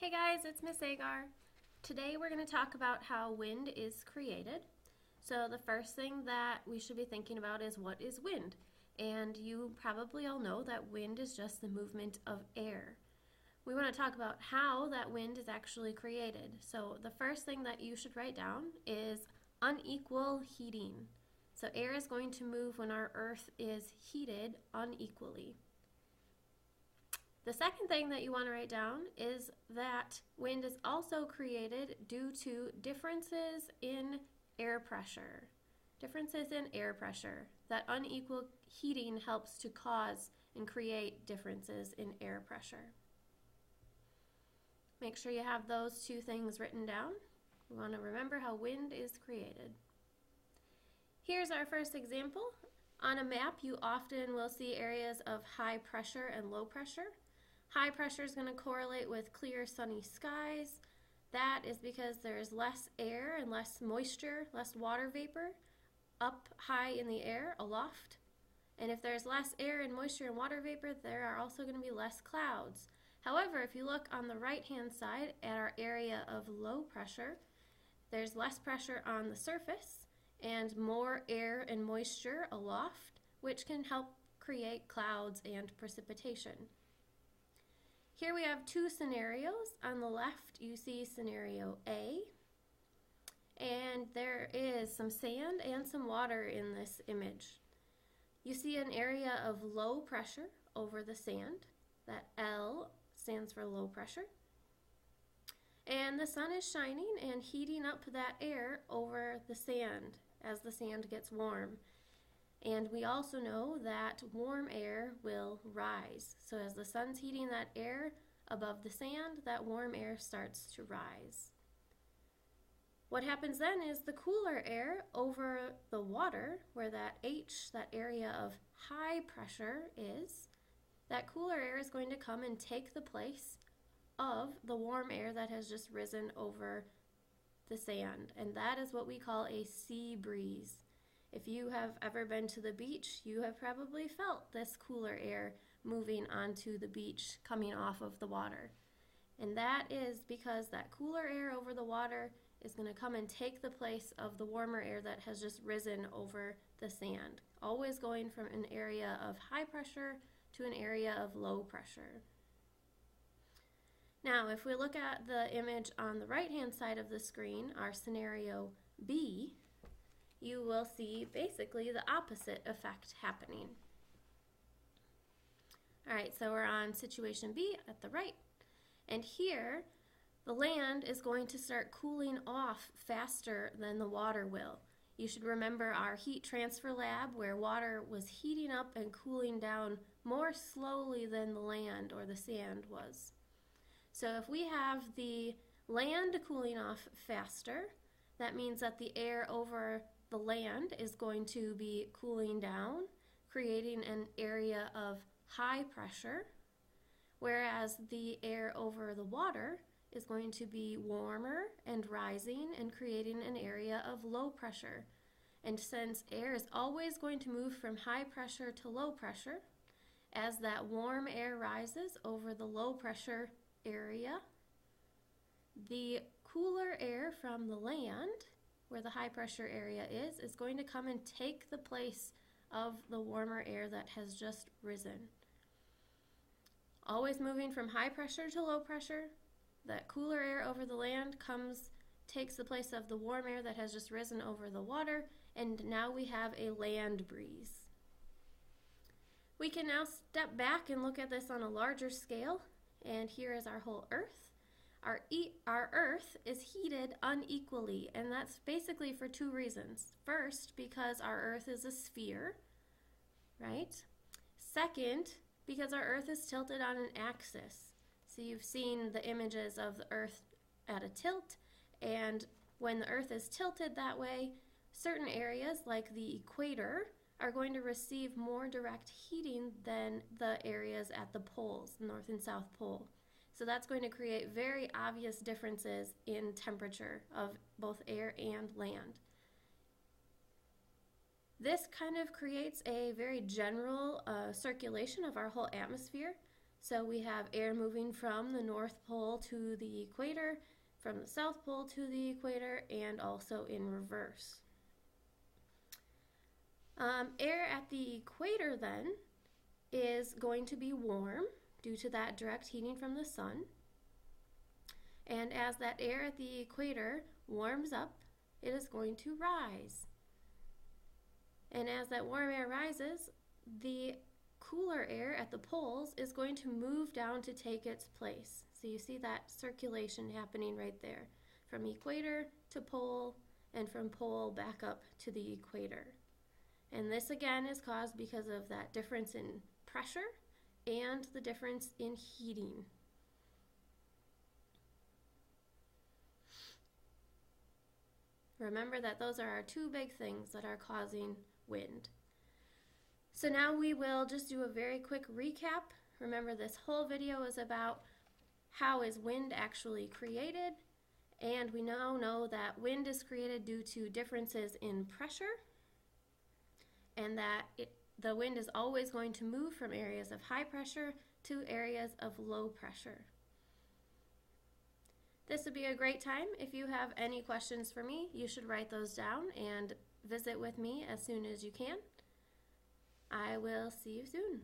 Hey guys, it's Miss Agar. Today we're going to talk about how wind is created. So the first thing that we should be thinking about is what is wind? And you probably all know that wind is just the movement of air. We want to talk about how that wind is actually created. So the first thing that you should write down is unequal heating. So air is going to move when our earth is heated unequally. The second thing that you want to write down is that wind is also created due to differences in air pressure. Differences in air pressure. That unequal heating helps to cause and create differences in air pressure. Make sure you have those two things written down. We want to remember how wind is created. Here's our first example. On a map, you often will see areas of high pressure and low pressure. High pressure is going to correlate with clear, sunny skies. That is because there's less air and less moisture, less water vapor up high in the air, aloft. And if there's less air and moisture and water vapor, there are also going to be less clouds. However, if you look on the right-hand side at our area of low pressure, there's less pressure on the surface and more air and moisture aloft, which can help create clouds and precipitation. Here we have two scenarios. On the left, you see scenario A, and there is some sand and some water in this image. You see an area of low pressure over the sand. That L stands for low pressure. And the sun is shining and heating up that air over the sand as the sand gets warm. And we also know that warm air will rise. So as the sun's heating that air above the sand, that warm air starts to rise. What happens then is the cooler air over the water, where that H, that area of high pressure is, that cooler air is going to come and take the place of the warm air that has just risen over the sand. And that is what we call a sea breeze. If you have ever been to the beach, you have probably felt this cooler air moving onto the beach, coming off of the water. And that is because that cooler air over the water is going to come and take the place of the warmer air that has just risen over the sand, always going from an area of high pressure to an area of low pressure. Now, if we look at the image on the right-hand side of the screen, our scenario B, you will see basically the opposite effect happening. All right, so we're on situation B at the right. And here, the land is going to start cooling off faster than the water will. You should remember our heat transfer lab where water was heating up and cooling down more slowly than the land or the sand was. So if we have the land cooling off faster, that means that the air over the land is going to be cooling down, creating an area of high pressure, whereas the air over the water is going to be warmer and rising and creating an area of low pressure. And since air is always going to move from high pressure to low pressure, as that warm air rises over the low pressure area, the cooler air from the land, where the high pressure area is going to come and take the place of the warmer air that has just risen. Always moving from high pressure to low pressure, that cooler air over the land takes the place of the warm air that has just risen over the water, and now we have a land breeze. We can now step back and look at this on a larger scale, and here is our whole Earth. Our Earth is heated unequally, and that's basically for two reasons. First, because our Earth is a sphere, right? Second, because our Earth is tilted on an axis. So you've seen the images of the Earth at a tilt, and when the Earth is tilted that way, certain areas like the equator are going to receive more direct heating than the areas at the poles, North and South Pole. So that's going to create very obvious differences in temperature of both air and land. This kind of creates a very general circulation of our whole atmosphere. So we have air moving from the North Pole to the equator, from the South Pole to the equator, and also in reverse. Air at the equator then is going to be warm due to that direct heating from the sun. And as that air at the equator warms up, it is going to rise. And as that warm air rises, the cooler air at the poles is going to move down to take its place. So you see that circulation happening right there, from equator to pole, and from pole back up to the equator. And this again is caused because of that difference in pressure and the difference in heating. Remember that those are our two big things that are causing wind. So now we will just do a very quick recap. Remember, this whole video is about how is wind actually created, and we now know that wind is created due to differences in pressure, and that the wind is always going to move from areas of high pressure to areas of low pressure. This would be a great time. If you have any questions for me, you should write those down and visit with me as soon as you can. I will see you soon.